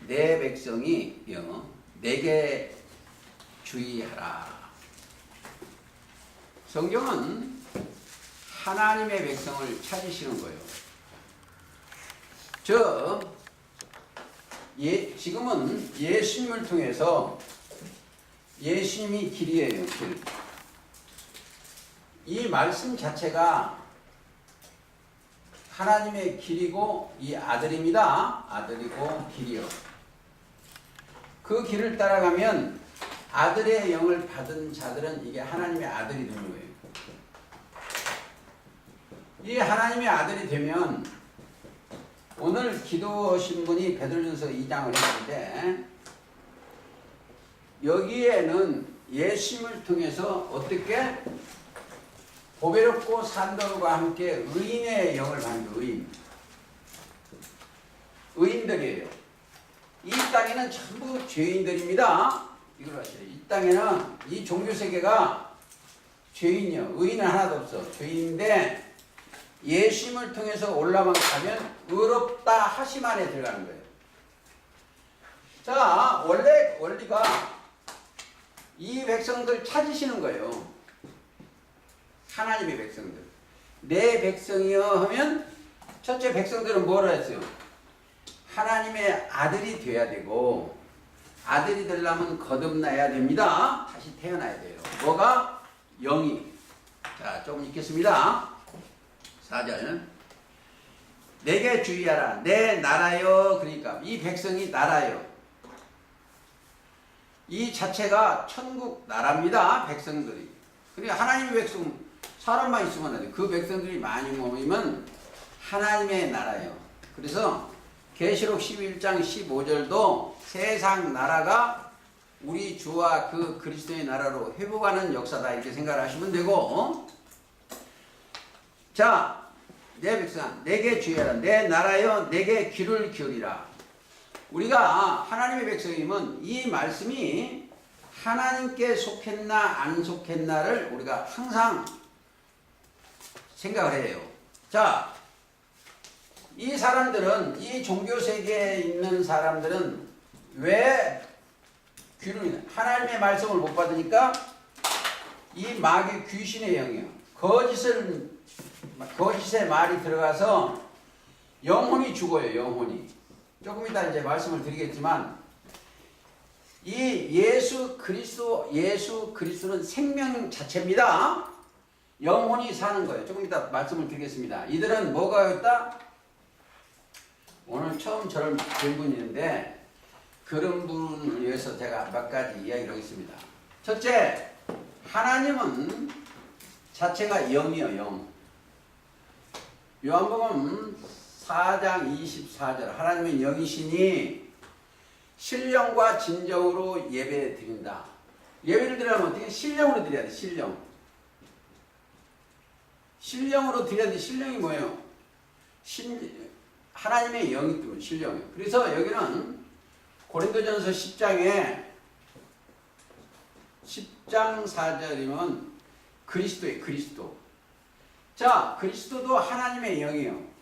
내 백성이 내게 주의하라. 성경은 하나님의 백성을 찾으시는 거예요. 지금은 예수님을 통해서 예수님이 길이에요. 길. 이 말씀 자체가 하나님의 길이고 이 아들입니다. 아들이고 길이요. 그 길을 따라가면 아들의 영을 받은 자들은 이게 하나님의 아들이 되는 거예요. 이 하나님의 아들이 되면 오늘 기도하신 분이 베드로전서 2장을 했는데 여기에는 예수님을 통해서 어떻게 보배롭고 산돌과 함께 의인의 영을 받는 의인들이에요. 이 땅에는 전부 죄인들입니다. 이걸 아셔야 돼요. 이 땅에는 이 종교세계가 죄인이요. 의인은 하나도 없어. 죄인인데 예수님을 통해서 올라만 가면 의롭다 하심 안에 들어가는 거예요. 자, 원래 원리가 이 백성들 찾으시는 거예요. 하나님의 백성들. 내 백성이여 하면 첫째 백성들은 뭐라 했어요? 하나님의 아들이 돼야 되고 아들이 되려면 거듭나야 됩니다. 다시 태어나야 돼요. 뭐가? 영이. 자, 조금 읽겠습니다. 4절. 내게 주의하라. 내 나라여. 그러니까 이 백성이 나라요. 이 자체가 천국 나라입니다. 백성들이. 그러니까 하나님의 백성 사람만 있으면 안 돼. 그 백성들이 많이 모이면 하나님의 나라예요. 그래서 계시록 11장 15절도 세상 나라가 우리 주와 그 그리스도의 나라로 회복하는 역사다 이렇게 생각을 하시면 되고 자, 내 백성 내게 주의하라. 내 나라여 내게 귀를 기울이라. 우리가 하나님의 백성이면 이 말씀이 하나님께 속했나 안 속했나를 우리가 항상 생각을 해요. 자, 이 사람들은 이 종교세계에 있는 사람들은 왜 귀를 하나님의 말씀을 못 받으니까 이 마귀 귀신의 영이에요. 거짓의 말이 들어가서 영혼이 죽어요. 영혼이. 조금 이따 이제 말씀을 드리겠지만 이 예수 그리스도는 생명 자체입니다. 영혼이 사는 거예요. 조금 이따 말씀을 드리겠습니다. 이들은 뭐가 있다? 오늘 처음 저를 뵌 분이 있는데 그런 분을 위해서 제가 몇 가지 이야기를 하겠습니다. 첫째, 하나님은 자체가 영이요. 영. 요한복음 4장 24절 하나님은 영이시니 신령과 진정으로 예배 드린다. 예배를 드리려면 어떻게? 신령으로 드려야 돼. 신령으로 드려야 돼. 신령이 뭐예요? 하나님의 영이 때문에 신령이에요. 그래서 여기는 고린도전서 10장 4절이면 그리스도예요. 그리스도. 자, 그리스도도 하나님의 영이에요.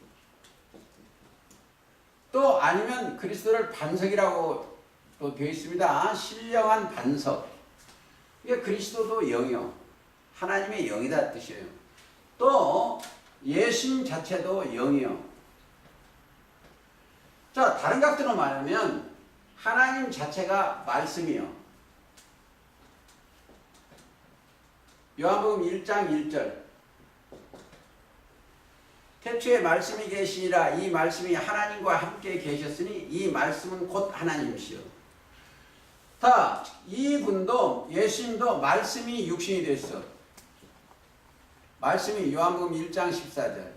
또 아니면 그리스도를 반석이라고 또 되어 있습니다. 신령한 반석. 이게 그리스도도 영이요. 하나님의 영이다 뜻이에요. 또 예수님 자체도 영이요. 자, 다른 각도로 말하면 하나님 자체가 말씀이요. 요한복음 1장 1절 태초에 말씀이 계시니라. 이 말씀이 하나님과 함께 계셨으니 이 말씀은 곧 하나님이시요. 자, 이분도 예수님도 말씀이 육신이 됐어. 말씀이 요한복음 1장 14절.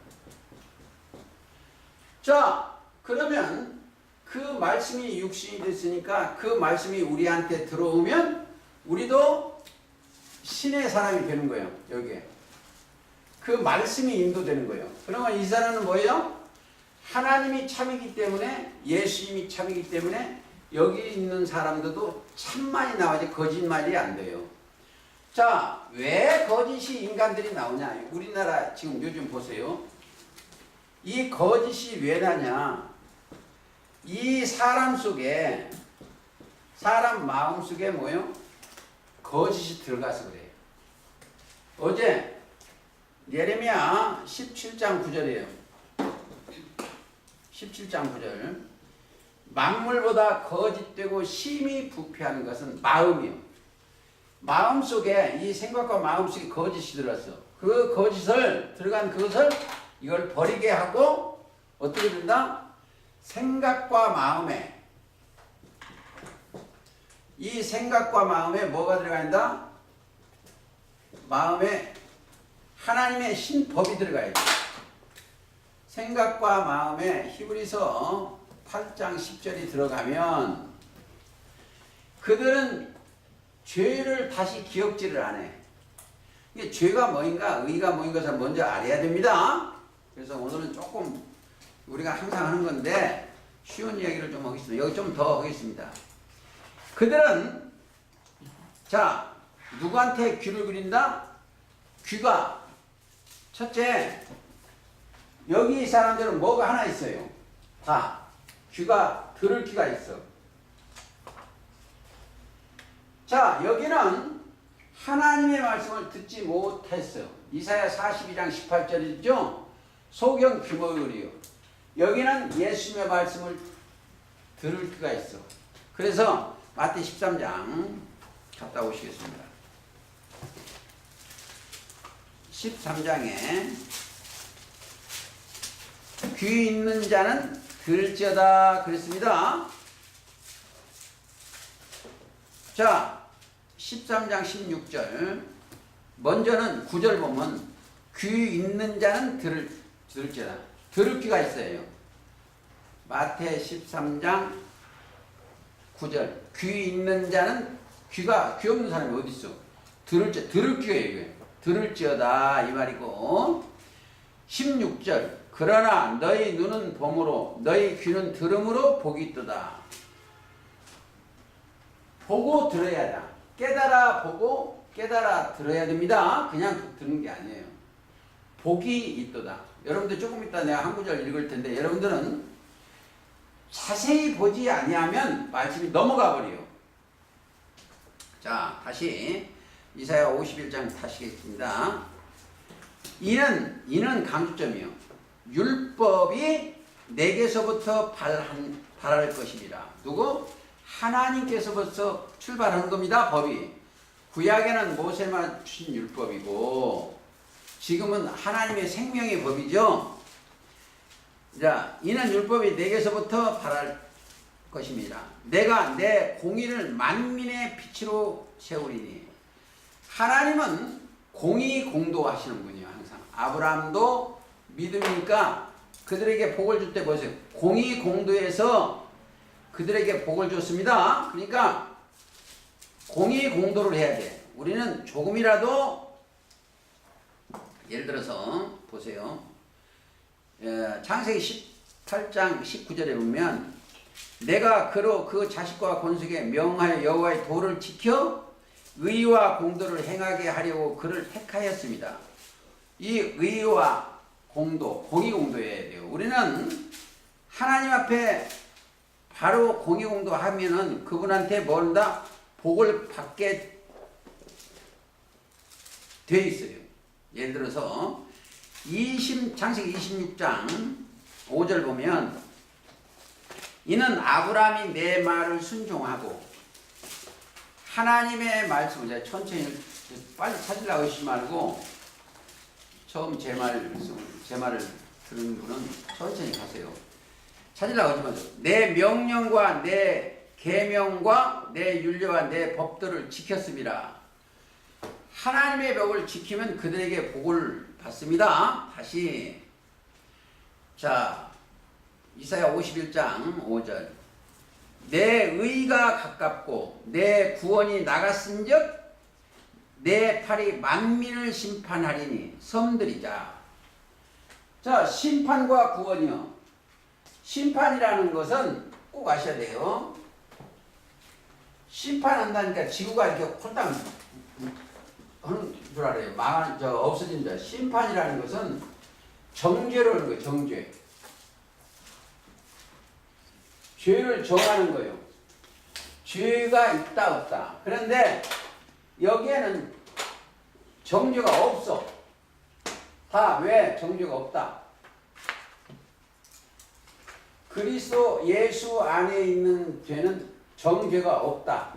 자, 그러면 그 말씀이 육신이 됐으니까 그 말씀이 우리한테 들어오면 우리도 신의 사람이 되는 거예요. 여기에. 그 말씀이 인도되는 거예요. 그러면 이 사람은 뭐예요? 하나님이 참이기 때문에 예수님이 참이기 때문에 여기 있는 사람들도 참만이 나와야지 거짓말이 안 돼요. 자, 왜 거짓이 인간들이 나오냐? 우리나라 지금 요즘 보세요. 이 거짓이 왜 나냐? 이 사람 속에 사람 마음 속에 뭐요? 거짓이 들어가서 그래요. 어제 예레미야 17장 9절이에요. 17장 9절. 만물보다 거짓되고 심히 부패하는 것은 마음이요. 마음 속에 이 생각과 마음 속에 거짓이 들어갔어. 그 거짓을 들어간 그것을 이걸 버리게 하고 어떻게 된다? 생각과 마음에 이 생각과 마음에 뭐가 들어가 있다? 마음에 하나님의 신법이 들어가야 돼. 생각과 마음에 히브리서 8장 10절이 들어가면 그들은 죄를 다시 기억지를 안 해. 이게 죄가 뭐인가 의가 뭐인 것을 먼저 알아야 됩니다. 그래서 오늘은 조금 우리가 항상 하는 건데 쉬운 이야기를 좀 하겠습니다. 여기 좀 더 하겠습니다. 그들은 자 누구한테 귀를 기린다? 귀가 첫째 여기 이 사람들은 뭐가 하나 있어요. 다 귀가 들을 귀가 있어. 자 여기는 하나님의 말씀을 듣지 못했어. 이사야 42장 18절이죠. 소경 귀머거리요. 여기는 예수님의 말씀을 들을 귀가 있어. 그래서 마태 13장 갔다 오시겠습니다. 13장에 귀 있는 자는 들을지어다 그랬습니다. 자 13장 16절 먼저는 9절 보면 귀 있는 자는 들을지어다. 들을 귀가 있어요. 마태 13장 9절 귀 있는 자는 귀 없는 사람이 어디 있어? 들을 귀예요. 들을지어다 이 말이고 16절 그러나 너희 눈은 봄으로 너희 귀는 들음으로 복이 있도다. 보고 들어야 한다. 깨달아 보고 깨달아 들어야 됩니다. 그냥 듣는 게 아니에요. 복이 있도다. 여러분들 조금 이따 내가 한 구절 읽을 텐데 여러분들은 자세히 보지 아니하면 말씀이 넘어가 버려요. 자 다시 이사야 51장 다시겠습니다. 이는 강조점이요. 율법이 내게서부터 발할 것이니라. 누구? 하나님께서부터 출발하는 겁니다. 법이. 구약에는 모세만 주신 율법이고 지금은 하나님의 생명의 법이죠. 자, 이는 율법이 내게서부터 발할 것입니다. 내가 내 공의를 만민의 빛으로 세우리니. 하나님은 공의 공도하시는 분이에요. 항상. 아브라함도 믿음이니까 그들에게 복을 줄 때 보세요. 공의 공도에서 그들에게 복을 줬습니다. 그러니까 공의 공도를 해야 돼. 우리는 조금이라도 예를 들어서 보세요. 창세기 18장 19절에 보면 내가 그로 그 자식과 건속에 명하여 여호와의 도를 지켜 의와 공도를 행하게 하려고 그를 택하였습니다. 이 의와 공도, 공의 공도해야 돼요. 우리는 하나님 앞에 바로 공의 공도 하면은 그분한테 뭔다 복을 받게 돼 있어요. 예를 들어서 창세기 26장 5절 보면 이는 아브라함이 내 말을 순종하고 하나님의 말씀을 제가 천천히 빨리 찾으려고 하시지 말고 처음 제 말을 들은 분은 천천히 가세요. 찾으려고 하지 마세요. 내 명령과 내 계명과 내 율례와 내 법도를 지켰습니다. 하나님의 법을 지키면 그들에게 복을 받습니다. 다시 자 이사야 51장 5절 내 의가 가깝고 내 구원이 나갔은즉 내 팔이 만민을 심판하리니 섬들이자. 자 심판과 구원이요. 심판이라는 것은 꼭 아셔야 돼요. 심판한다니까 지구가 이렇게 홀딱 하는 줄 알아요. 없어진다. 심판이라는 것은 정죄를 하는 거예요. 정죄. 죄를 정하는 거예요. 죄가 있다 없다. 그런데 여기에는 정죄가 없어. 다 왜 정죄가 없다? 그리스도 예수 안에 있는 죄는 정죄가 없다.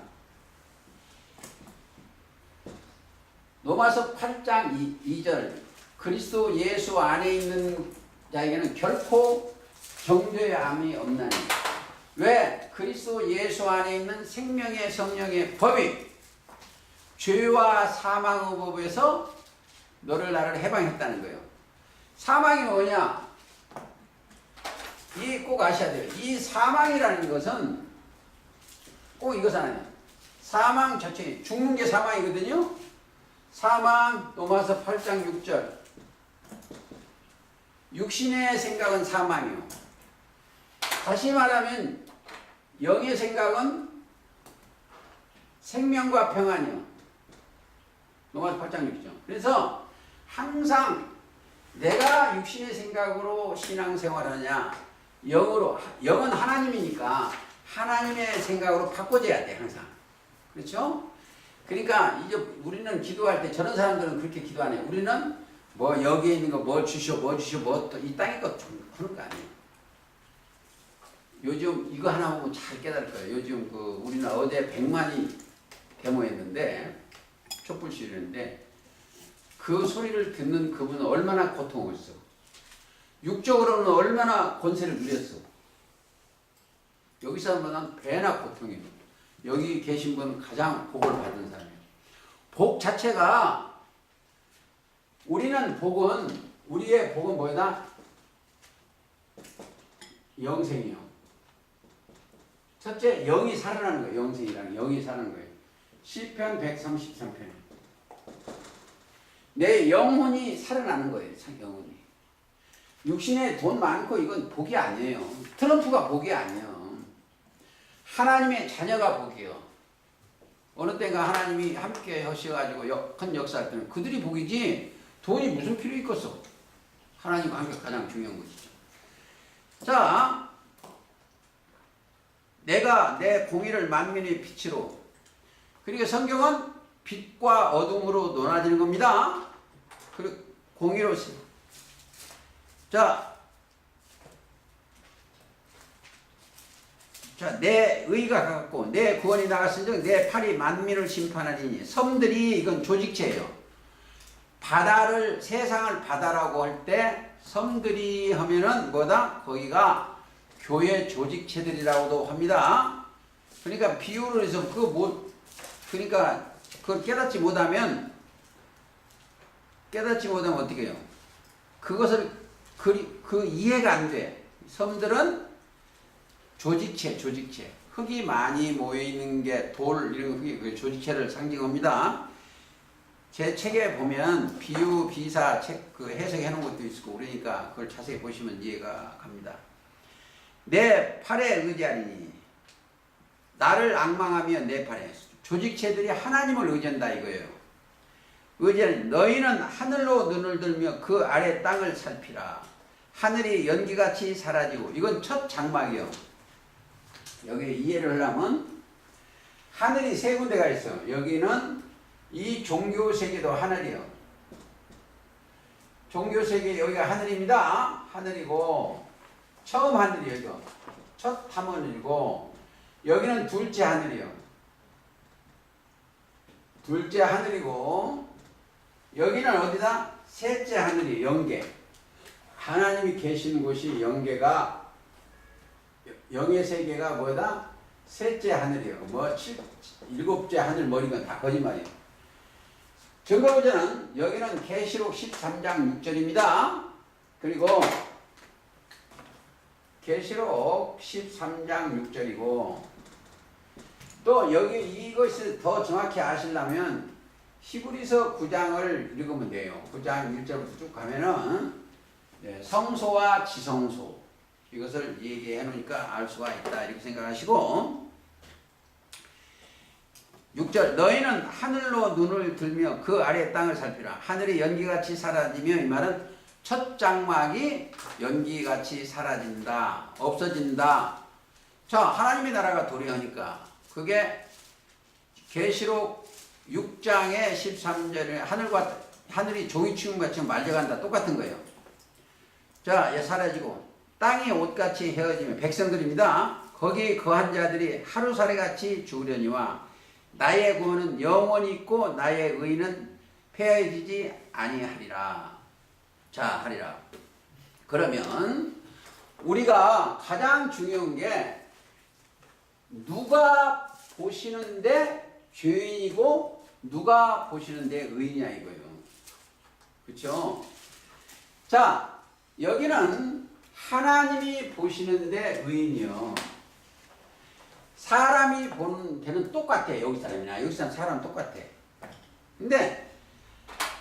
로마서 8장 2절 그리스도 예수 안에 있는 자에게는 결코 정죄함이 없나니. 왜? 그리스도 예수 안에 있는 생명의 성령의 법이 죄와 사망의 법에서 너를 나를 해방했다는 거예요. 사망이 뭐냐? 이 꼭 아셔야 돼요. 이 사망이라는 것은 꼭 이것은 아니에요. 사망 자체, 죽는 게 사망이거든요. 사망, 로마서 8장 6절. 육신의 생각은 사망이요. 다시 말하면 영의 생각은 생명과 평안이요. 로마서 8장 6절. 그래서 항상 내가 육신의 생각으로 신앙생활하냐, 영은 하나님이니까 하나님의 생각으로 바꿔줘야 돼, 항상. 그렇죠? 그러니까 이제 우리는 기도할 때 저런 사람들은 그렇게 기도 안 해요. 우리는 뭐 여기에 있는 거 뭐 주시오, 뭐 또 이 땅의 것 좀 그런 거 아니에요. 요즘 이거 하나 보면 잘 깨달을 거예요. 요즘 우리는 어제 100만이 데모했는데 촛불 시위했는데 그 소리를 듣는 그분은 얼마나 고통을 했어. 육적으로는 얼마나 권세를 누렸어. 여기 사람보다는 배나 고통이에요. 여기 계신 분은 가장 복을 받은 사람이에요. 복 자체가 우리의 복은 뭐다? 영생이요. 첫째, 영이 살아나는 거예요. 영생이라는 영이 살아나는 거예요. 시편 133편. 내 영혼이 살아나는 거예요. 영혼이. 육신에 돈 많고 이건 복이 아니에요. 트럼프가 복이 아니에요. 하나님의 자녀가 복이에요. 어느 때가 하나님이 함께 하셔가지고 큰 역사할 때는 그들이 복이지 돈이 무슨 필요 있겠어. 하나님과 함께 가장 중요한 것이죠. 자, 내가 내 공의를 만민의 빛으로. 그러니까 성경은 빛과 어둠으로 논하지는 겁니다. 그리고 공의로. 자, 내 의가 가깝고 내 구원이 나갔은즉 내 팔이 만민을 심판하리니. 섬들이 이건 조직체예요. 세상을 바다라고 할 때 섬들이 하면은 뭐다? 거기가 교회 조직체들이라고도 합니다. 그러니까 비유를 해서 그러니까 그걸 깨닫지 못하면 어떻게 해요? 그것을 그 이해가 안 돼. 섬들은 조직체. 흙이 많이 모여있는 게 돌, 이런 흙이 그 조직체를 상징합니다. 제 책에 보면 비유, 비사 책 해석해 놓은 것도 있고 그러니까 그걸 자세히 보시면 이해가 갑니다. 내 팔에 의지하리니. 나를 앙망하며 내 팔에. 조직체들이 하나님을 의지한다 이거예요. 의지하니 너희는 하늘로 눈을 들며 그 아래 땅을 살피라. 하늘이 연기같이 사라지고. 이건 첫 장막이요. 여기 이해를 하려면 하늘이 세 군데가 있어. 여기는 이 종교세계도 하늘이요. 종교세계 여기가 하늘입니다. 하늘이고 처음 하늘이에요. 이거. 첫 하늘이고 여기는 둘째 하늘이요. 둘째 하늘이고 여기는 어디다? 셋째 하늘이 영계. 하나님이 계시는 곳이 영계가 영의 세계가 뭐다? 셋째 하늘이에요. 일곱째 하늘 머리가 다 거짓말이에요. 증거보자는 여기는 계시록 13장 6절입니다. 그리고 계시록 13장 6절이고 또 여기 이것을 더 정확히 아시려면 히브리서 9장을 읽으면 돼요. 9장 1절부터 쭉 가면은 성소와 지성소 이것을 얘기해 놓으니까 알 수가 있다 이렇게 생각하시고 6절 너희는 하늘로 눈을 들며 그 아래 땅을 살피라. 하늘이 연기같이 사라지며 이 말은 첫 장막이 연기같이 사라진다. 없어진다. 자, 하나님의 나라가 도래하니까 그게 계시록 6장의 13절에 하늘이 종이 취음같이 말려간다. 똑같은 거예요. 자, 얘 사라지고 땅이 옷같이 헤어지면 백성들입니다. 거기 거한 자들이 하루살이같이 죽으려니와 나의 구원은 영원히 있고 나의 의는 폐해지지 아니하리라. 자, 하리라. 그러면 우리가 가장 중요한 게 누가 보시는데 죄인이고 누가 보시는데 의인이냐 이거예요. 그렇죠? 자, 여기는 하나님이 보시는데 의인이요. 사람이 보는 데는 똑같아. 여기 사람이나 여기 사람 똑같아. 근데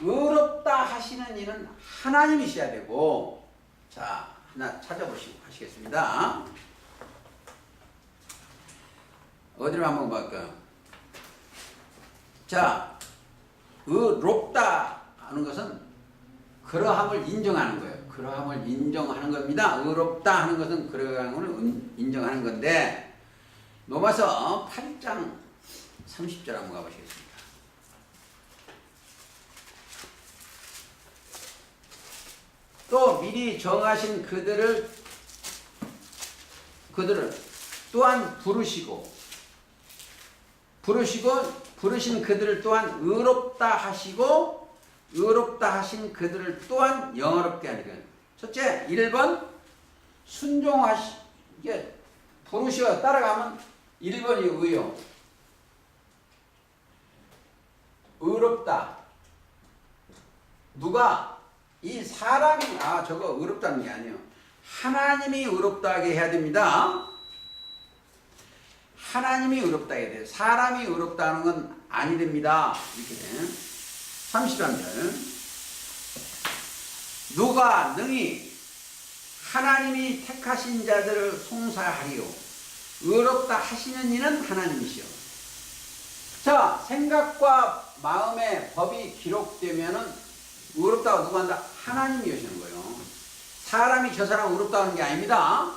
의롭다 하시는 이는 하나님이셔야 되고, 자, 하나 찾아보시고 하시겠습니다. 어디로 한번 볼까요? 자, 의롭다 하는 것은 그러함을 인정하는 거예요. 그러함을 인정하는 겁니다. 의롭다 하는 것은 그러함을 인정하는 건데, 로마서 8장 30절 한번 가보시겠습니다. 또 미리 정하신 그들을 또한 부르신 그들을 또한 의롭다 하시고 의롭다 하신 그들을 또한 영화롭게 하리라. 첫째, 1번 이게 부르시어 따라가면 1번이 의요. 의롭다. 누가? 이 사람이 저거 의롭다는 게 아니에요. 하나님이 의롭다하게 해야 됩니다. 하나님이 의롭다게 해야 돼요. 사람이 의롭다는 건 아니 됩니다. 이렇게 33절. 누가 능히 하나님이 택하신 자들을 송사하리요. 의롭다 하시는 이는 하나님이시요. 자, 생각과 마음의 법이 기록되면은 의롭다고 누가 한다? 하나님이 하시는 거예요. 사람이 저 사람 의롭다 하는 게 아닙니다.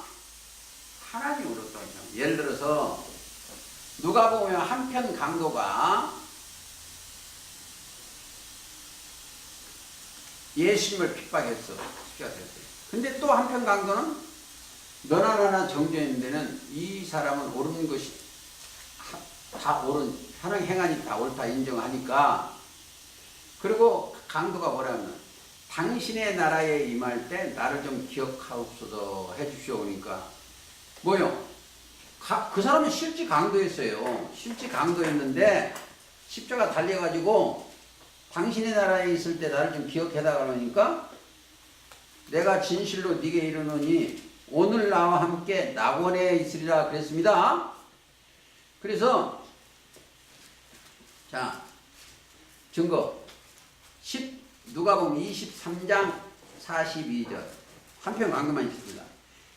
하나님이 의롭다 하죠. 예를 들어서 누가 보면 한편 강도가 예수님을 핍박했어. 근데 또 한편 강도는 너나 나나 정죄인 데는 이 사람은 옳은 것이 다 옳은 하나님 행하니 다 옳다 인정하니까, 그리고 강도가 뭐라면 당신의 나라에 임할 때 나를 좀 기억하옵소서 해주시오. 그러니까 뭐요? 그 사람은 실제 강도였어요. 실제 강도였는데 십자가 달려가지고 당신의 나라에 있을 때 나를 좀 기억해달라 그러니까 내가 진실로 네게 이르노니 오늘 나와 함께 낙원에 있으리라 그랬습니다. 그래서 자, 증거 누가복음 23장 42절 한편 광고만 있습니다.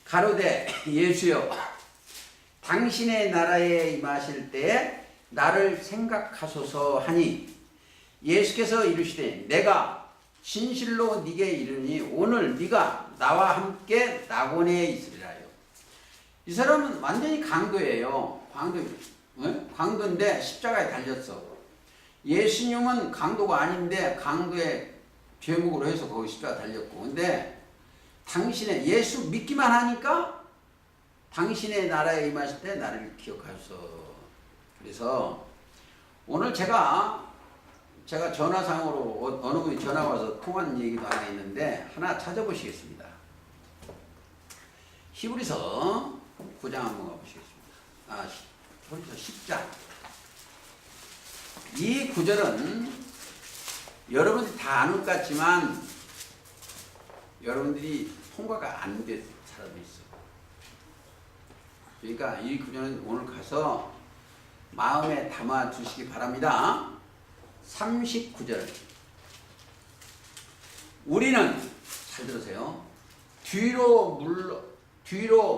가로되 예수여 당신의 나라에 임하실 때에 나를 생각하소서 하니 예수께서 이르시되 내가 진실로 네게 이르니 오늘 네가 나와 함께 낙원에 있으리라요. 이 사람은 완전히 강도예요. 강도인데 십자가에 달렸어. 예수님은 강도가 아닌데 강도의 죄목으로 해서 거기 십자가 달렸고, 근데 당신의 예수 믿기만 하니까 당신의 나라에 임하실 때 나를 기억하소서. 그래서 오늘 제가 전화상으로 어느 분이 전화 와서 통한 얘기도 하나 있는데 하나 찾아보시겠습니다. 히브리서 9장 한번 가보시겠습니다. 히브리서 10장. 이 구절은 여러분들이 다 아는 것 같지만 여러분들이 통과가 안 된 사람이 있어요. 그러니까 이 구절은 오늘 가서 마음에 담아 주시기 바랍니다. 39절. 우리는 잘 들으세요. 뒤로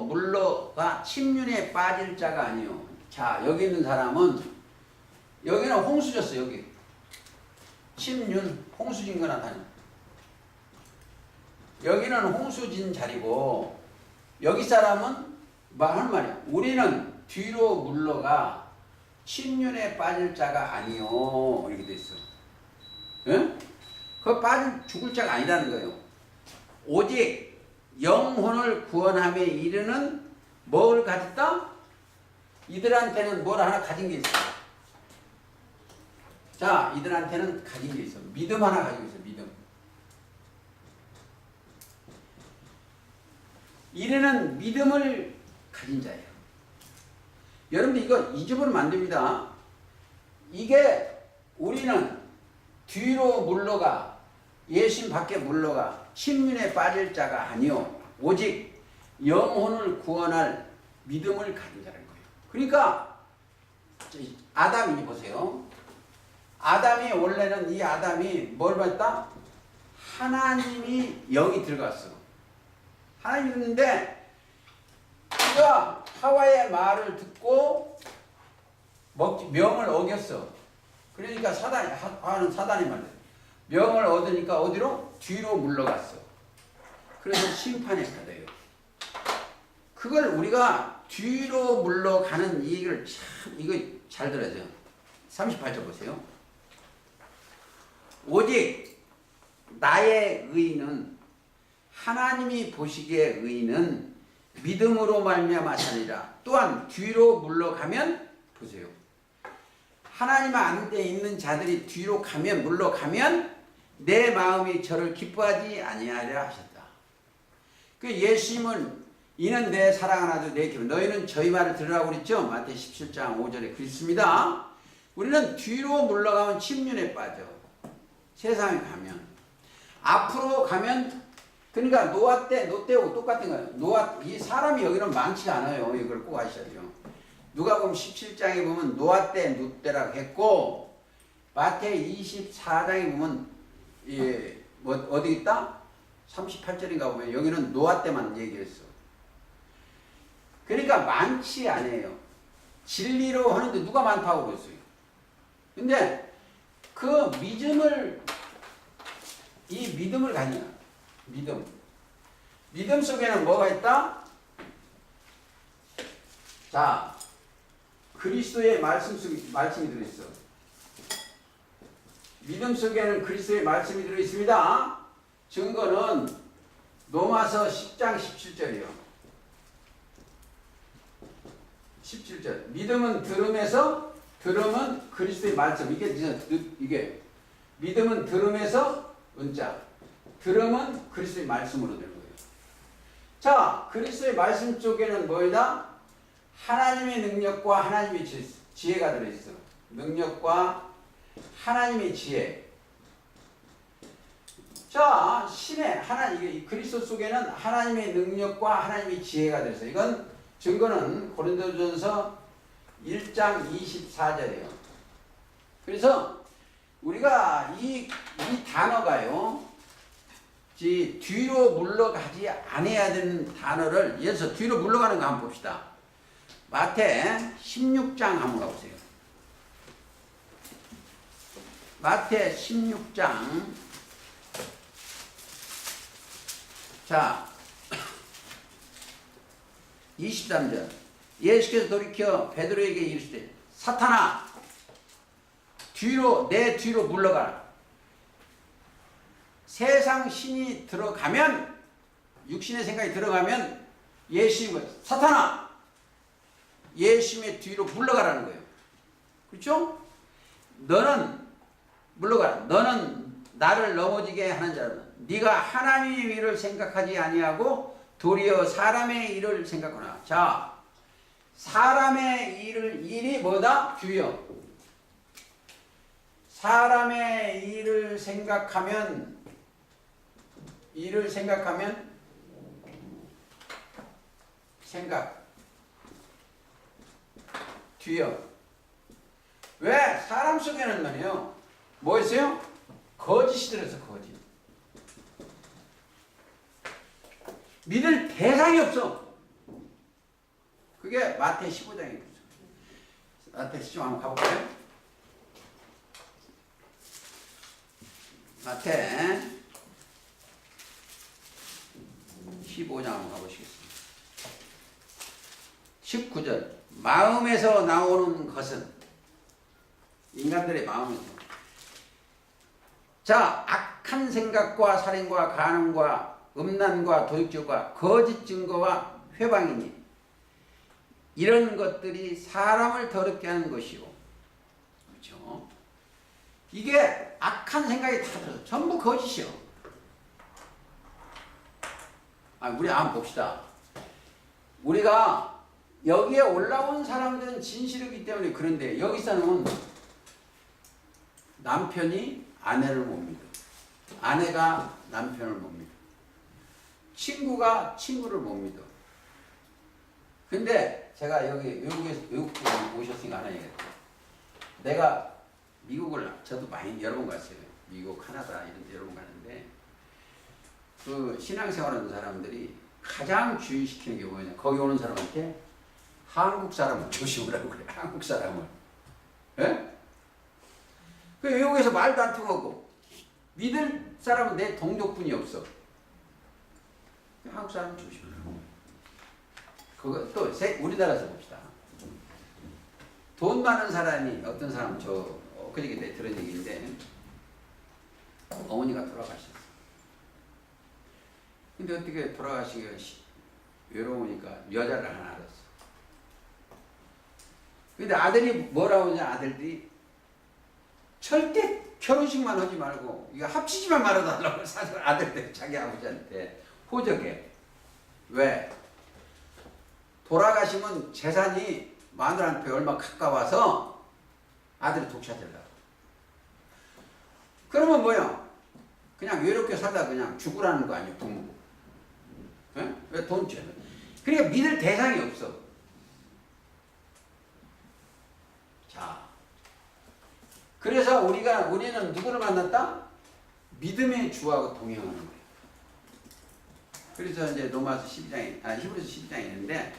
물러가 침륜에 빠질 자가 아니요. 자, 여기 있는 사람은 여기는 홍수졌어. 여기 침륜 홍수진 거나 다니. 여기는 홍수진 자리고 여기 사람은 하는 말이야. 우리는 뒤로 물러가 침륜에 빠질 자가 아니요. 이렇게 돼 있어. 응? 죽을 자가 아니라는 거예요. 오직 영혼을 구원함에 이르는 뭘 가졌다? 이들한테는 뭘 하나 가진 게 있어. 자, 이들한테는 가진 게 있어. 믿음 하나 가지고 있어. 믿음. 이르는 믿음을 가진 자예요. 여러분들 이거 잊어버리면 안 됩니다. 이게 우리는 뒤로 물러가 예수님 밖에 물러가 침륜에 빠질 자가 아니요 오직 영혼을 구원할 믿음을 가진 자라는 거예요. 그러니까 아담이 보세요. 아담이 원래는 이 아담이 뭘 봤다? 하나님이 영이 들어갔어. 하나님이 있는데 그가 하와의 말을 듣고 명을 어겼어. 그러니까 하와는 사단이 말이야. 명을 얻으니까 어디로? 뒤로 물러갔어. 그래서 심판에 받아요. 그걸 우리가 뒤로 물러가는 이 얘기를 참 이거 잘 들어야죠. 38절 보세요. 오직 나의 의는 하나님이 보시기에 의는 믿음으로 말미암아 사니라. 또한 뒤로 물러가면 보세요. 하나님 안에 있는 자들이 뒤로 가면 물러가면 내 마음이 저를 기뻐하지 아니하리라 하셨다. 그 예수님은 이는 내 사랑하는 아들 내 기쁨 너희는 저희 말을 들으라고 그랬죠. 마태복음 17장 5절에 그랬습니다. 우리는 뒤로 물러가면 침륜에 빠져. 세상에 가면 앞으로 가면 그러니까 노아 때하고 똑같은 거예요. 이 사람이 여기는 많지가 않아요. 이걸 꼭 아셔야 돼요. 누가복음 17장에 보면 노아 때 룻때라고 했고 마태 24장에 보면 어디 있다? 38절인가 보면 여기는 노아 때만 얘기했어. 그러니까 많지 않아요. 진리로 하는데 누가 많다고 그랬어요. 근데 그 믿음을 가냐. 믿음 속에는 뭐가 있다? 자, 그리스도의 말씀이 들어있어. 믿음 속에는 그리스도의 말씀이 들어있습니다. 증거는 로마서 10장 17절이요. 17절. 믿음은 들음은 그리스도의 말씀. 이게 믿음은 들음에서 은자. 들음은 그리스도의 말씀으로 되는 거예요. 자, 그리스도의 말씀 쪽에는 뭐이다? 하나님의 능력과 하나님의 지혜가 들어있어. 능력과 하나님의 지혜. 자, 이게 그리스도 속에는 하나님의 능력과 하나님의 지혜가 들어있어. 이건 증거는 고린도전서 1장 24절이에요. 그래서 우리가 이 단어가요. 뒤로 물러가지 않아야 되는 단어를 예를 들어서 뒤로 물러가는 거 한번 봅시다. 마태 16장 한번 가보세요. 마태 16장 자 23절 예수께서 돌이켜 베드로에게 이르시되 사탄아 내 뒤로 물러가라. 세상 신이 들어가면 육신의 생각이 들어가면 예수님은 사탄아 예수님의 뒤로 물러가라는 거예요. 그렇죠? 너는 물러가라. 너는 나를 넘어지게 하는 자는 네가 하나님의 일을 생각하지 아니하고 도리어 사람의 일을 생각하나. 자, 사람의 일이 뭐다? 주여. 사람의 일을 생각하면 뒤요. 왜? 사람 속에는 말이에요. 뭐 있어요? 거짓이 들어서 거짓. 믿을 대상이 없어. 그게 마태 15장이거든요. 마태 15장 한번 가볼까요? 마태 15장 한번 가보시겠습니다. 19절. 마음에서 나오는 것은 인간들의 마음에서. 자, 악한 생각과 살인과 간음과 음란과 도둑질과 거짓 증거와 회방이니 이런 것들이 사람을 더럽게 하는 것이요. 그렇죠? 이게 악한 생각이 다 들어요. 전부 거짓이요. 우리 한번 봅시다. 우리가 여기에 올라온 사람들은 진실이기 때문에 그런데 여기서는 남편이 아내를 못 믿어. 아내가 남편을 못 믿어. 친구가 친구를 못 믿어. 근데 제가 여기 외국 오셨으니까 하나 얘기할게요. 내가 미국을 저도 많이 여러 번 갔어요. 미국, 카나다 이런 데 여러 번 갔는데 그 신앙생활하는 사람들이 가장 주의시키는 게 뭐냐? 거기 오는 사람한테 한국 사람을 조심하라고 그래. 한국 사람을. 예? 그 외국에서 말도 안 통하고 믿을 사람은 내 동족분이 없어. 한국 사람은 조심하라고. 그거 또 우리나라에서 봅시다. 돈 많은 사람이 어떤 사람 그저께 내 들은 얘기인데 어머니가 돌아가셨어. 근데 어떻게 돌아가시기가 외로우니까 여자를 하나 알았어. 근데 아들이 뭐라고 하냐, 아들들이 절대 결혼식만 하지 말고 이거 합치지만 말아달라고 사실 아들들 자기 아버지한테 호적해. 왜? 돌아가시면 재산이 마누라한테 얼마 가까워서 아들이 독차지하려고. 그러면 뭐야? 그냥 외롭게 살다 그냥 죽으라는 거 아니에요, 부모고. 왜 돈 줘요? 그러니까 믿을 대상이 없어. 자, 그래서 우리는 누구를 만났다? 믿음의 주하고 동행하는 거예요. 그래서 이제 로마서 12장에, 히브리서 12장에 있는데,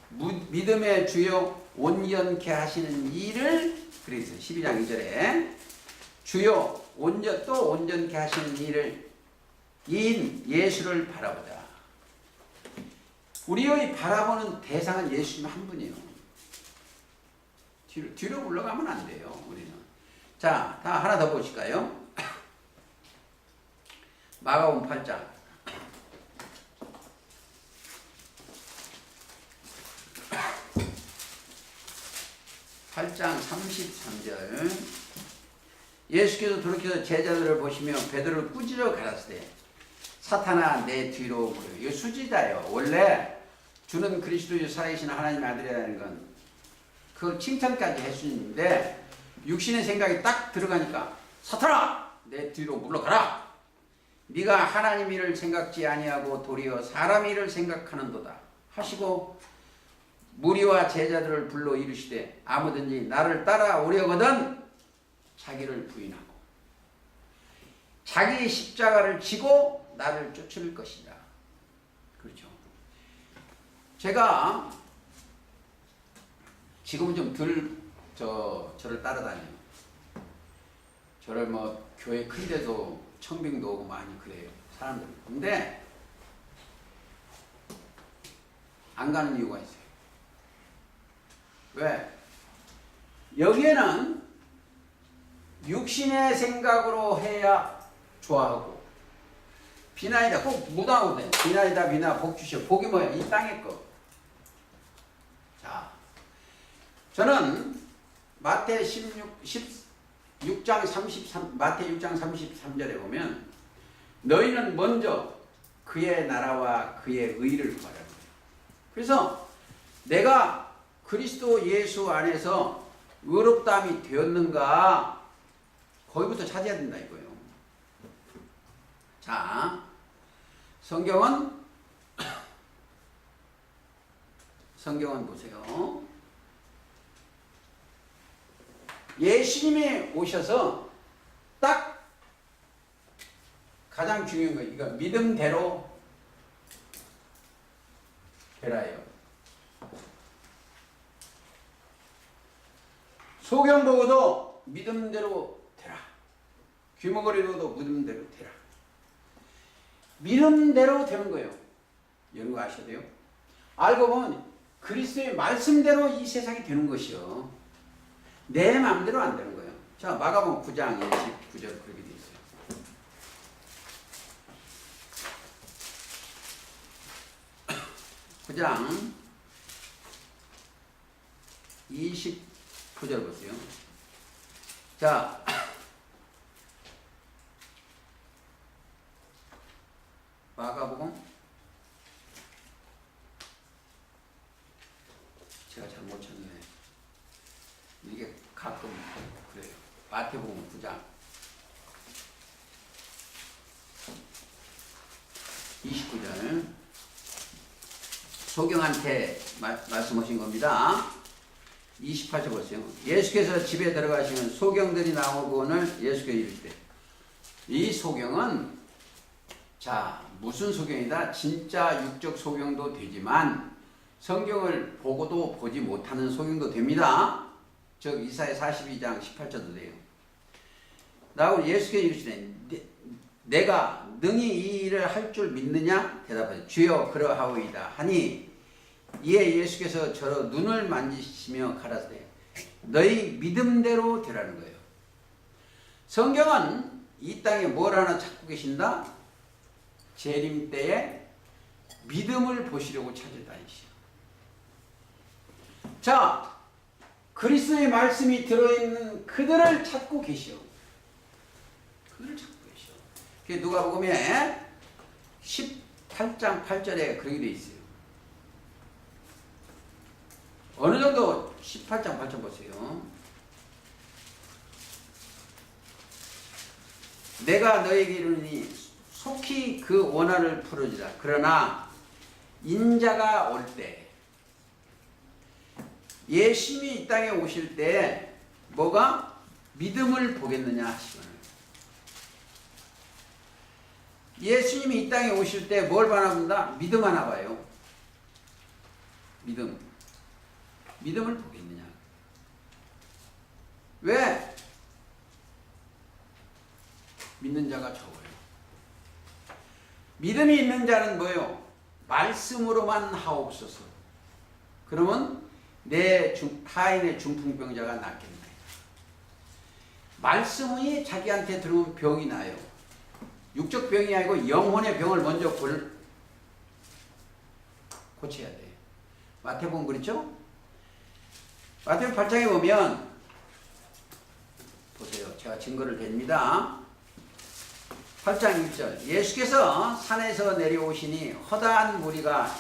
믿음의 주요 온전케 하시는 일을, 그래서 12장 2절에, 주요 또 온전케 하시는 일을, 인 예수를 바라보자. 우리의 바라보는 대상은 예수님 한 분이에요. 뒤로 올라가면 안 돼요, 우리는. 자, 다 하나 더 보실까요? 마가복음 8장. 8장 33절. 예수께서 돌이켜서 제자들을 보시며 베드로를 꾸짖어 가라사대 사탄아 내 뒤로 물어. 이거 수지다요. 원래 주는 그리스도의 살아계신 하나님의 아들이라는 건 그 칭찬까지 해주는데 육신의 생각이 딱 들어가니까 사탄아 내 뒤로 물러가라. 네가 하나님 일을 생각지 아니하고 도리어 사람 일을 생각하는도다 하시고 무리와 제자들을 불러 이르시되 아무든지 나를 따라오려거든 자기를 부인하고 자기 십자가를 지고 나를 쫓을 것이다. 그렇죠. 제가 지금은 좀 저를 따라다녀요. 저를 교회 큰 데도 청빙도 오고 많이 그래요. 사람들. 근데 안 가는 이유가 있어요. 왜? 여기에는 육신의 생각으로 해야 좋아하고 비나이다 꼭 무당하고 돼. 비나이다 비나 복 주시오. 복이 뭐야? 이 땅의 거. 자, 저는 마태 6장 33절에 보면 너희는 먼저 그의 나라와 그의 의를 구하라. 그래서 내가 그리스도 예수 안에서 의롭다함이 되었는가 거기부터 찾아야 된다 이거예요. 자, 성경은 보세요. 예수님이 오셔서 딱 가장 중요한 거 이거 믿음대로 되라요. 소경 보고도 믿음대로 되라. 귀머거리 보고도 믿음대로 되라. 믿음대로 되는 거예요. 이런 거 아셔야 돼요. 알고 보면 그리스도의 말씀대로 이 세상이 되는 것이요. 내 마음대로 안 되는 거예요. 자, 마가복음 9장 29절 그렇게 돼 있어요. 구 장 29절 보세요. 자, 마가복음 제가 잘못 쳤네. 이게 가끔 그래요. 마태복음 9장 29절 소경한테 말씀하신 겁니다. 28절 보세요. 예수께서 집에 들어가시면 소경들이 나오고는 예수께서 이르시되, 이 소경은 자 무슨 소경이다? 진짜 육적 소경도 되지만 성경을 보고도 보지 못하는 소경도 됩니다. 즉 이사야 42장 18절도 돼요. 나오고 예수께서 이르시되, 내가 능히 이 일을 할 줄 믿느냐? 대답하되 주여 그러하오이다 하니, 이에 예수께서 저로 눈을 만지시며 가라사대 너희 믿음대로 되라는 거예요. 성경은 이 땅에 뭘 하나 찾고 계신다? 재림 때에 믿음을 보시려고 찾아다니시오. 자, 그리스도의 말씀이 들어있는 그들을 찾고 계시오. 그들을 찾고 계시오. 그게 누가복음에 18장 8절에 그렇게 돼 있어요. 어느 정도 18장 8절 보세요. 내가 너에게 이르니 속히 그 원한을 풀어주라. 그러나 인자가 올 때, 예수님이 이 땅에 오실 때 뭐가 믿음을 보겠느냐 하시거든요. 예수님이 이 땅에 오실 때 뭘 바나 본다? 믿음 하나 봐요. 믿음을 보겠느냐. 왜? 믿는 자가 적어요. 믿음이 있는 자는 뭐예요? 말씀으로만 하옵소서. 그러면 내 타인의 중풍병자가 낫겠네. 말씀이 자기한테 들어오면 병이 나요. 육적 병이 아니고 영혼의 병을 먼저 고쳐야 돼요. 마태복음 그렇죠? 마태복음 8장에 보면 보세요. 제가 증거를 댑니다. 8장 1절 예수께서 산에서 내려오시니 허다한 무리가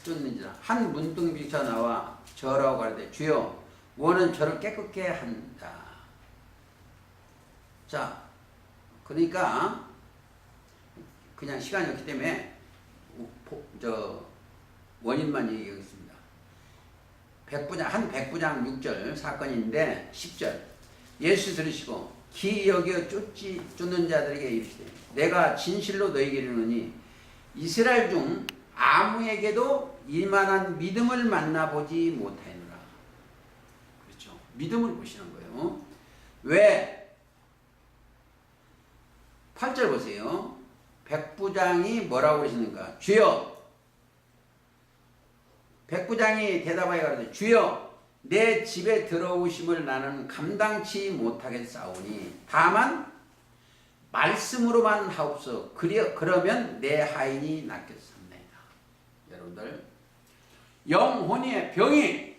쫓는지라 한 문둥비가 나와 저라고 가르되 주여 원은 저를 깨끗게 한다. 자, 그러니까 그냥 시간이 없기 때문에 원인만 얘기하겠습니다. 한 백부장 6절 사건인데 10절 예수 들으시고 기 여겨 쫓는 자들에게 이르시되 내가 진실로 너희에게 이르노니 이스라엘 중 아무에게도 이만한 믿음을 만나보지 못하였노라. 그렇죠. 믿음을 보시는 거예요. 왜? 8절 보세요. 백부장이 뭐라고 그러시는가? 주여. 백부장이 대답하여 가로되 주여 내 집에 들어오심을 나는 감당치 못하겠사오니 다만 말씀으로만 하옵소서. 그러면 내 하인이 낫겠습니다. 여러분들 영혼의 병이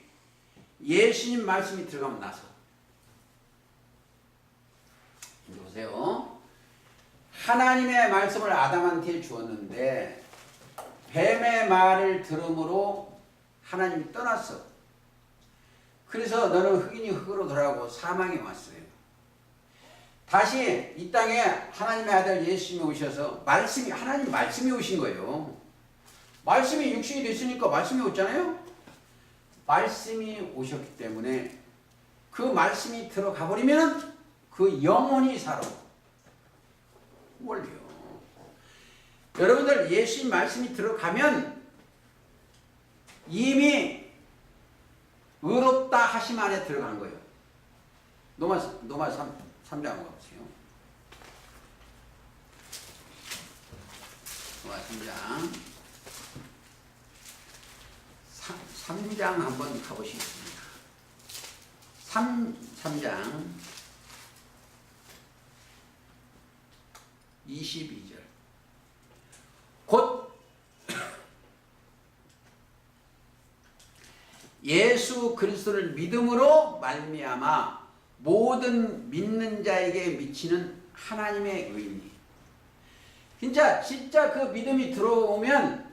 예수님 말씀이 들어가면 나서 이제 보세요. 하나님의 말씀을 아담한테 주었는데 뱀의 말을 들음으로 하나님이 떠났어. 그래서 너는 흑인이 흑으로 돌아가고 사망이 왔어요. 다시 이 땅에 하나님의 아들 예수님이 오셔서 하나님 말씀이 오신 거예요. 말씀이 육신이 됐으니까 말씀이 왔잖아요. 말씀이 오셨기 때문에 그 말씀이 들어가 버리면 그 영혼이 살아. 원리요. 여러분들 예수님 말씀이 들어가면 이미 의롭다 하심 안에 들어간 거예요. 로마 3장 가보세요. 로마 3장 3장 한번 가보시겠습니다. 3장 22절. 곧 예수 그리스도를 믿음으로 말미암아 모든 믿는 자에게 미치는 하나님의 의니. 진짜 그 믿음이 들어오면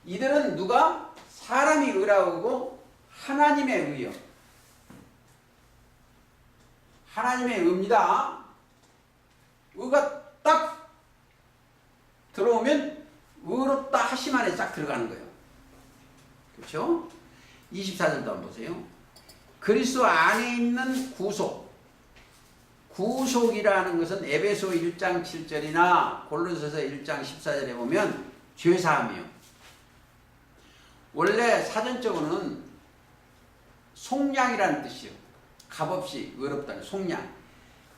이들은 누가? 사람이 의라고 하나님의 의요. 하나님의 의입니다. 의가 딱 들어오면 의롭다 하심 안에 딱 들어가는 거예요. 그렇죠? 24절도 한번 보세요. 그리스도 안에 있는 구속. 구속이라는 것은 에베소 1장 7절이나 골로새서 1장 14절에 보면 죄사함이요. 원래 사전적으로는 속량이라는 뜻이요. 값없이 의롭다는 속량.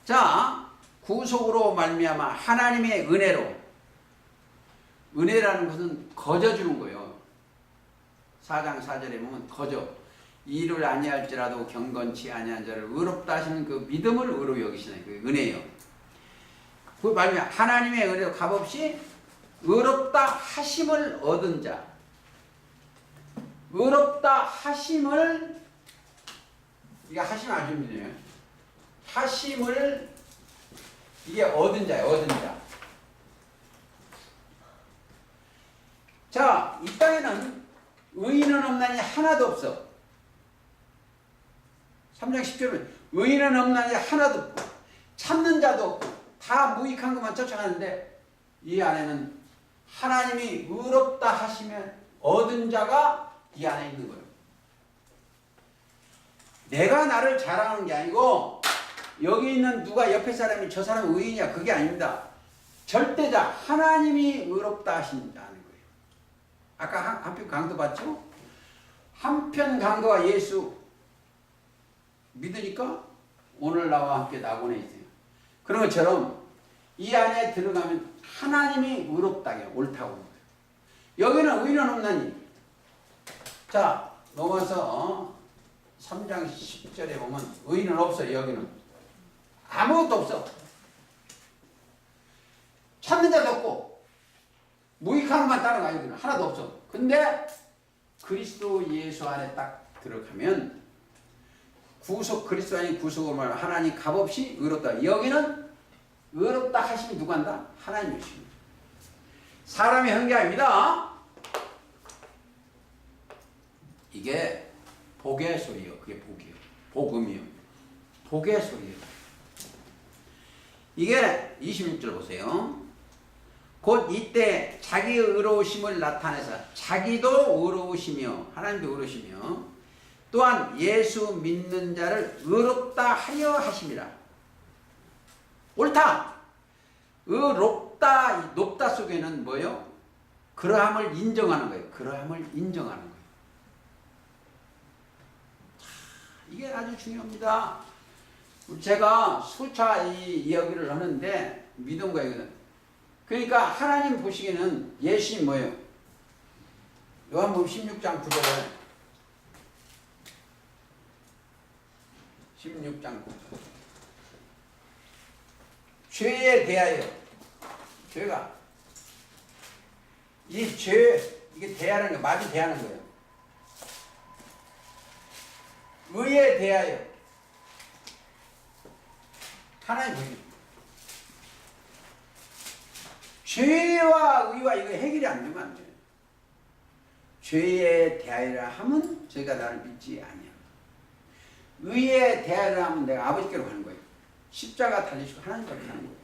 자, 구속으로 말미암아 하나님의 은혜로. 은혜라는 것은 거저주는 거예요. 4장 4절에 보면 거저. 이를 아니할지라도 경건치 아니한 자를 의롭다 하시는 그 믿음을 의로 여기시는 그 은혜요. 그 말미암아 하나님의 은혜로 값없이 의롭다 하심을 얻은 자. 의롭다 하심을, 이게 하심 아주 힘드네요. 하심을 이게 얻은 자예요. 얻은 자. 자, 이 땅에는 의인은 없나니 하나도 없어. 3장 10절은 의인은 없나니 하나도 없고 찾는 자도 없고 다 무익한 것만 쫓아가는데 이 안에는 하나님이 의롭다 하시면 얻은 자가 이 안에 있는 거예요. 내가 나를 자랑하는 게 아니고 여기 있는 누가 옆에 사람이 저 사람은 의인이야 그게 아닙니다. 절대자 하나님이 의롭다 하신다는 거예요. 아까 한편 강도 봤죠? 한편 강도가 예수 믿으니까 오늘 나와 함께 낙원에 있어요. 그런 것처럼 이 안에 들어가면 하나님이 의롭다게 옳다고. 여기는 의인은 없나니. 자, 넘어서 3장 10절에 보면 의인은 없어요. 여기는 아무것도 없어. 찾는 자도 없고 무익한 것만 따라가. 여기는 하나도 없어. 근데 그리스도 예수 안에 딱 들어가면 구속, 그리스도 안에 구속을 말하면 하나님 값없이 의롭다. 여기는 의롭다 하심이 누가 한다? 하나님이십니다. 사람이 한 게 아닙니다. 이게 복의 소리요. 그게 복이요. 복음이요. 복의 소리요. 이게 26절 보세요. 곧 이때 자기의 의로우심을 나타내서 자기도 의로우시며 하나님도 의로우시며 또한 예수 믿는 자를 의롭다 하려 하심이라. 옳다. 의롭다, 높다 속에는 뭐예요? 그러함을 인정하는 거예요. 그러함을 인정하는 거예요. 이게 아주 중요합니다. 제가 수차 이 이야기를 하는데 믿음과 이거는. 그러니까 하나님 보시기에는 예수님 뭐예요? 요한복음 16장 9절에 16장 9절 죄에 대하여 죄가 이 죄 이게 대하는 거 마주 대하는 거예요. 의에 대하여 하나님 보시기 죄와 의와 이거 해결이 안 되면 안 돼요. 죄에 대하여라 하면 저희가 나를 믿지 아니야. 의에 대하여라 하면 내가 아버지께로 가는 거예요. 십자가 달리시고 하나님 앞에 가는 거예요.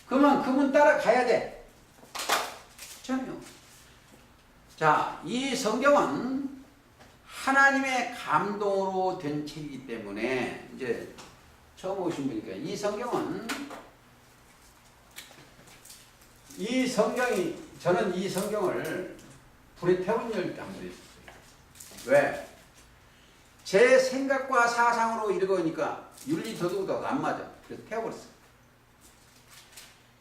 그러면 그분 따라가야 돼. 그렇잖아요. 자, 이 성경은 하나님의 감동으로 된 책이기 때문에 이제 처음 오신 분이니까 이 성경은 저는 이 성경을 불에 태운 적이 한 번 있었어요. 왜? 제 생각과 사상으로 읽으니까 윤리 도덕도 안 맞아. 그래서 태워버렸어요.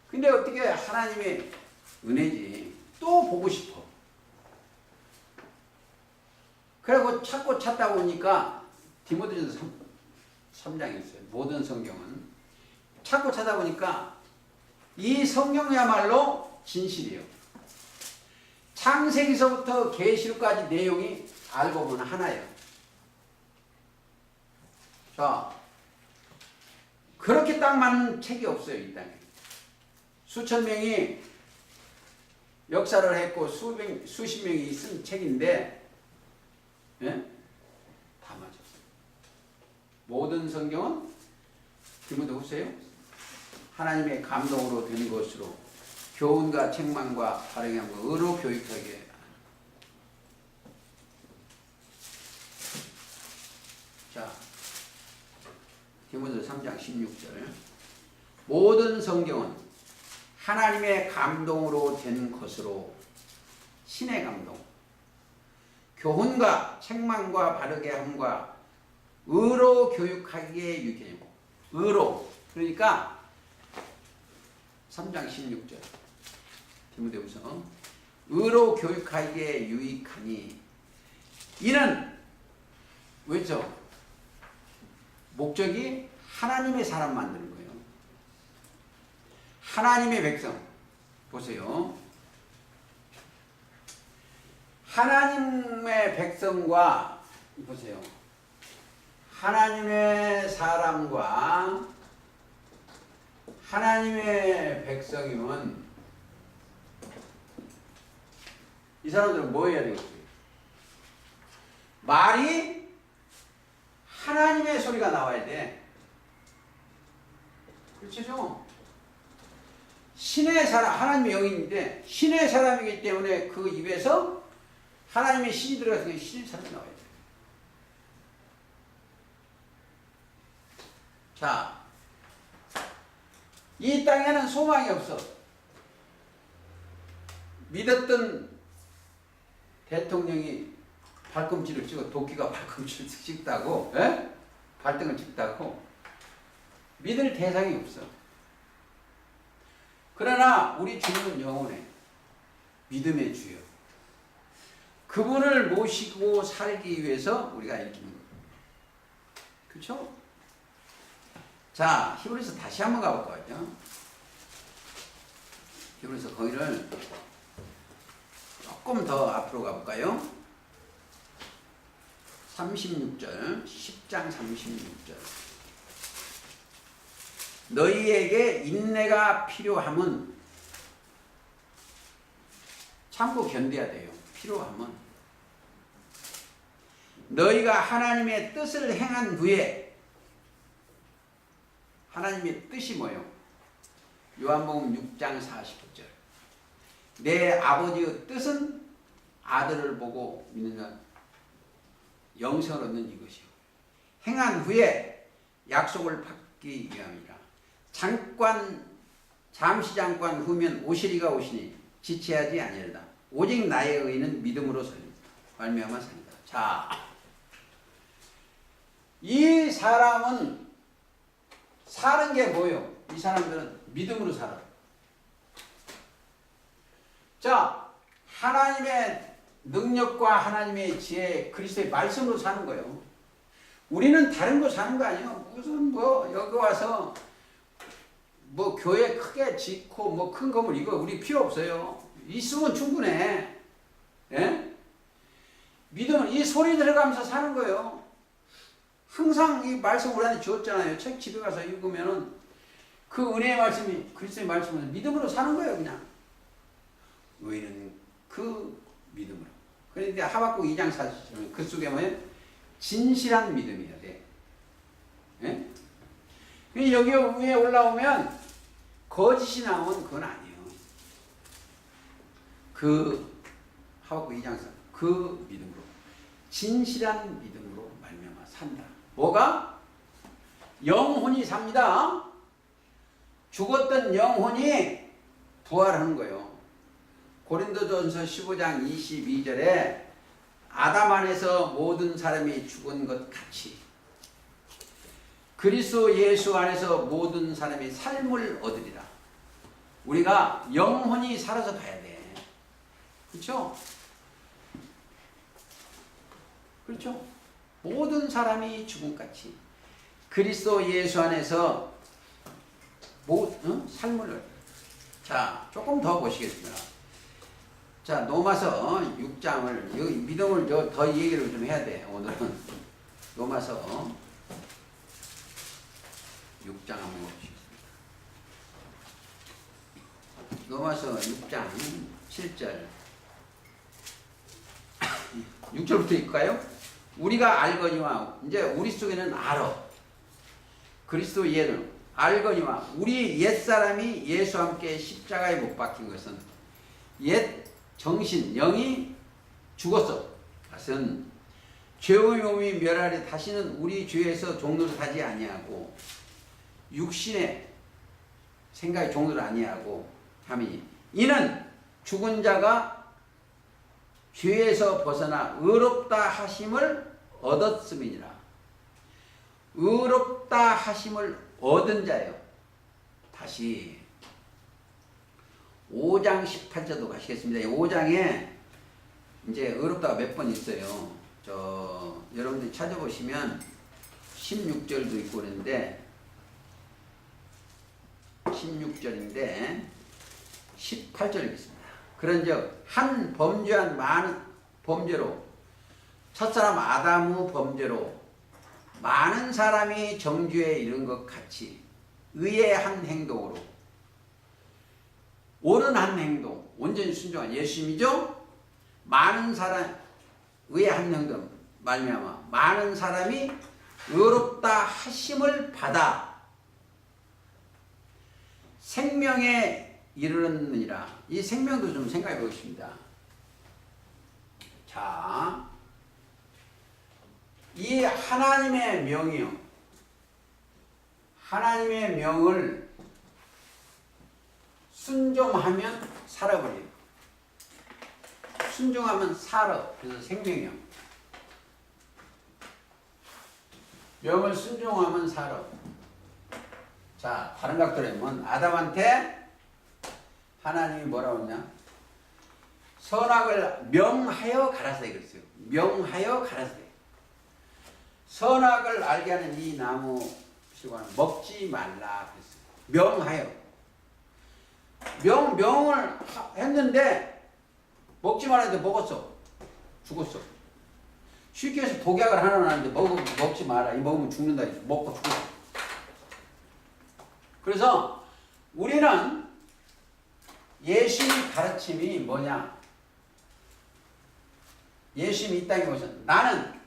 근데 어떻게 하나님의 은혜지 또 보고 싶어. 그리고 찾다 보니까 디모데전서 3장이 있어요. 모든 성경은 찾다 보니까 이 성경이야말로 진실이에요. 창세기서부터 계시록까지 내용이 알고 보면 하나예요. 자, 그렇게 딱 맞는 책이 없어요, 이 땅에. 수천 명이 역사를 했고 수십 명이 쓴 책인데, 예? 다 맞았어요. 모든 성경은 디모데후서예요. 하나님의 감동으로 된 것으로 교훈과 책망과 바르게 함과 의로 교육하게. 자, 디모데 3장 16절. 모든 성경은 하나님의 감동으로 된 것으로, 신의 감동, 교훈과 책망과 바르게 함과 의로 교육하기에 유익하고. 의로, 그러니까 3장 16절 디모데후서, 의로 교육하기에 유익하니 이는 왜죠? 목적이 하나님의 사람 만드는 거예요. 하나님의 백성. 보세요. 하나님의 백성과, 보세요. 하나님의 사람과 하나님의 백성이면 이 사람들은 뭐 해야 되겠어요? 말이 하나님의 소리가 나와야 돼. 그렇죠? 신의 사람, 하나님의 영인인데 신의 사람이기 때문에 그 입에서 하나님의 신이 들어가서 신의 사람이 나와야 돼. 자, 이 땅에는 소망이 없어. 믿었던 대통령이 발꿈치를 찍어, 도끼가 발꿈치를 찍다고, 에? 발등을 찍다고 믿을 대상이 없어. 그러나 우리 주님은 영원해. 믿음의 주여. 그분을 모시고 살기 위해서 우리가 이기는 거예요. 그렇죠? 자, 히브리서 다시 한번 가볼까요? 히브리서 거기를 조금 더 앞으로 가볼까요? 36절, 10장 36절. 너희에게 인내가 필요함은, 참고 견뎌야 돼요. 필요함은 너희가 하나님의 뜻을 행한 후에, 하나님의 뜻이 뭐예요? 요한복음 6장 40절. 내 아버지의 뜻은 아들을 보고 믿는 자 영생을 얻는 이것이요. 행한 후에 약속을 받기 위함이라. 잠시 잠깐 후면 오시리가 오시니 지체하지 아니하리라. 오직 나의 의는 믿음으로 말미암아 살리라. 자, 이 사람은 사는 게 뭐예요? 이 사람들은 믿음으로 살아. 자, 하나님의 능력과 하나님의 지혜, 그리스도의 말씀으로 사는 거예요. 우리는 다른 거 사는 거 아니에요. 무슨 여기 와서 교회 크게 짓고 큰 건물 이거 우리 필요 없어요. 있으면 충분해. 예? 믿음은 이 소리 들어가면서 사는 거예요. 항상 이 말씀 우리한테 주었잖아요. 책 집에 가서 읽으면은 그 은혜의 말씀이, 그리스도의 말씀은 믿음으로 사는 거예요, 그냥. 의인은 그 믿음으로. 그런데 하박국 2장 40절, 그 속에 뭐예요? 진실한 믿음이어야 돼. 예? 여기 위에 올라오면 거짓이 나오면 그건 아니에요. 그 하박국 2장 40절, 그 믿음으로, 진실한 믿음으로 말미암아 산다. 뭐가? 영혼이 삽니다. 죽었던 영혼이 부활하는 거예요. 고린도전서 15장 22절에 아담 안에서 모든 사람이 죽은 것 같이 그리스도 예수 안에서 모든 사람이 삶을 얻으리라. 우리가 영혼이 살아서 가야 돼. 그렇죠? 그렇죠? 모든 사람이 죽음같이 그리스도 예수 안에서 삶을. 자, 조금 더 보시겠습니다. 자, 로마서 6장을, 여기 믿음을 더 얘기를 좀 해야 돼, 오늘은. 로마서 6장 한번 보시겠습니다. 로마서 6장 7절. 6절부터 읽을까요? 우리가 알거니와, 이제 우리 속에는 알아. 그리스도 예는 알거니와 우리 옛사람이 예수와 함께 십자가에 못 박힌 것은 옛 정신, 영이 죽었어. 그것은 죄의 몸이 멸하리 다시는 우리 죄에서 종노릇하지 아니하고 육신의 생각이 종노릇 아니하고 함이 이는 죽은 자가 죄에서 벗어나 의롭다 하심을 얻었음이니라. 의롭다 하심을 얻은 자예요. 다시 5장 18절도 가시겠습니다. 5장에 이제 의롭다가 몇 번 있어요. 여러분들이 찾아보시면 16절도 있고 그런데 16절인데 18절 있습니다. 그런즉 한 범죄한 많은 범죄로 첫사람 아담의 범죄로 많은 사람이 정죄에 이른 것 같이 의의 한 행동으로 옳은 한 행동, 온전히 순종한 예수님이죠. 많은 사람 의의 한 행동 말미암아 많은 사람이 의롭다 하심을 받아 생명에 이르렀느니라. 이 생명도 좀 생각해 보겠습니다. 자, 이 하나님의 명이요. 하나님의 명을 순종하면 살아버려요. 순종하면 살아. 그래서 생명이요. 명을 순종하면 살아. 자, 다른 각도로 하면 아담한테 하나님이 뭐라고 했냐? 선악을 명하여 가라사대 그랬어요. 명하여 가라사대. 선악을 알게 하는 이 나무 실과는 먹지 말라 그랬어요. 명하여. 명을 했는데 먹지 말았는데 먹었어. 죽었어. 쉽게 해서 독약을 하나 놨는데 먹지 마라. 이 먹으면 죽는다. 먹고 죽었어. 그래서 우리는 예수님의 가르침이 뭐냐? 예수님이 이 땅에 오셔서 나는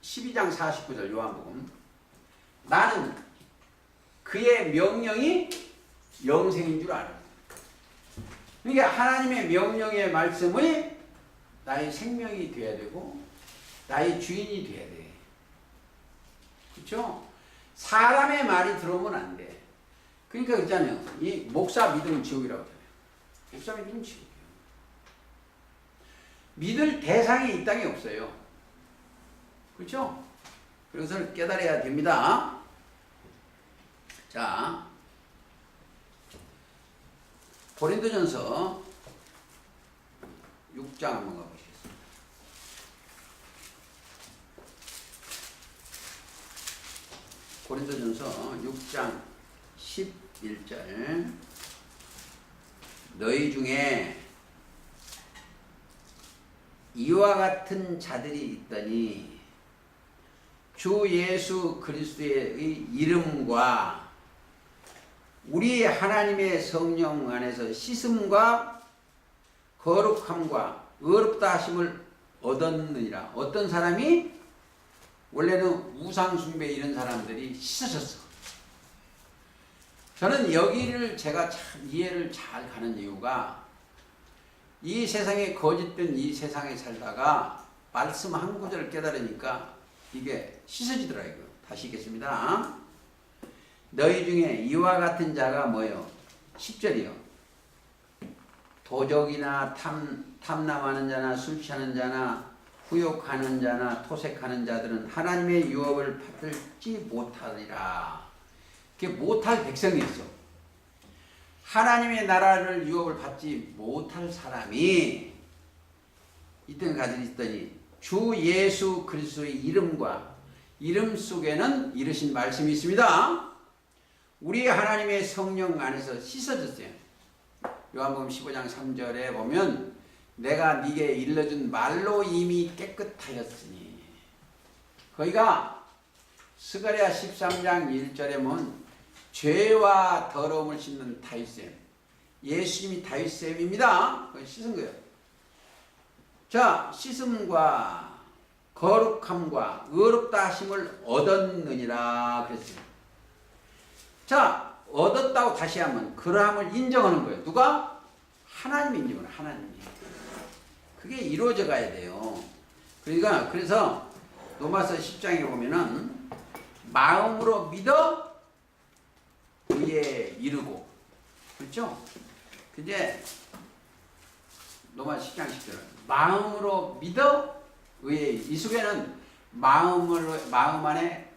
12장 49절 요한복음 나는 그의 명령이 영생인 줄 알아요. 그러니까 하나님의 명령의 말씀이 나의 생명이 되어야 되고 나의 주인이 되어야 돼. 그렇죠? 사람의 말이 들어오면 안 돼. 그러니까 그렇잖아요. 이 목사 믿으면 지옥이라고 하잖아요. 목사 믿으면 지옥이에요. 믿을 대상이 이 땅에 없어요. 그렇죠? 그것을 깨달아야 됩니다. 자, 고린도전서 6장 한번 가보시겠습니다. 고린도전서 6장 11절 너희 중에 이와 같은 자들이 있더니 주 예수 그리스도의 이름과 우리 하나님의 성령 안에서 씻음과 거룩함과 의롭다 하심을 얻었느니라. 어떤 사람이? 원래는 우상숭배 이런 사람들이 씻어졌어. 저는 여기를 제가 참 이해를 잘 가는 이유가 이 세상에 거짓된 이 세상에 살다가 말씀 한 구절을 깨달으니까 이게 씻어지더라고요. 다시 읽겠습니다. 너희 중에 이와 같은 자가 뭐요? 10절이요. 도적이나 탐남하는 자나 술 취하는 자나 후욕하는 자나 토색하는 자들은 하나님의 유업을 받을지 못하리라. 그게 못할 백성이 있어. 하나님의 나라를 유업을 받지 못할 사람이 이때는 가지고 있더니 주 예수 그리스도의 이름과 이름 속에는 이르신 말씀이 있습니다. 우리 하나님의 성령 안에서 씻어졌어요. 요한복음 15장 3절에 보면 내가 네게 일러준 말로 이미 깨끗하였으니, 거기가 스가랴 13장 1절에 보면 죄와 더러움을 씻는 다윗샘, 예수님이 다윗샘입니다. 그걸 씻은 거예요. 자, 씻음과 거룩함과 의롭다 하심을 얻었느니라 그랬어요. 자, 얻었다고 다시 하면 그러함을 인정하는 거예요. 누가? 하나님이 인정하는, 하나님이. 그게 이루어져 가야 돼요. 그러니까 그래서 로마서 10장에 보면은 마음으로 믿어 의에 이르고, 그렇죠? 근데 로마 10장 10절 마음으로 믿어 의에, 이 속에는 마음 안에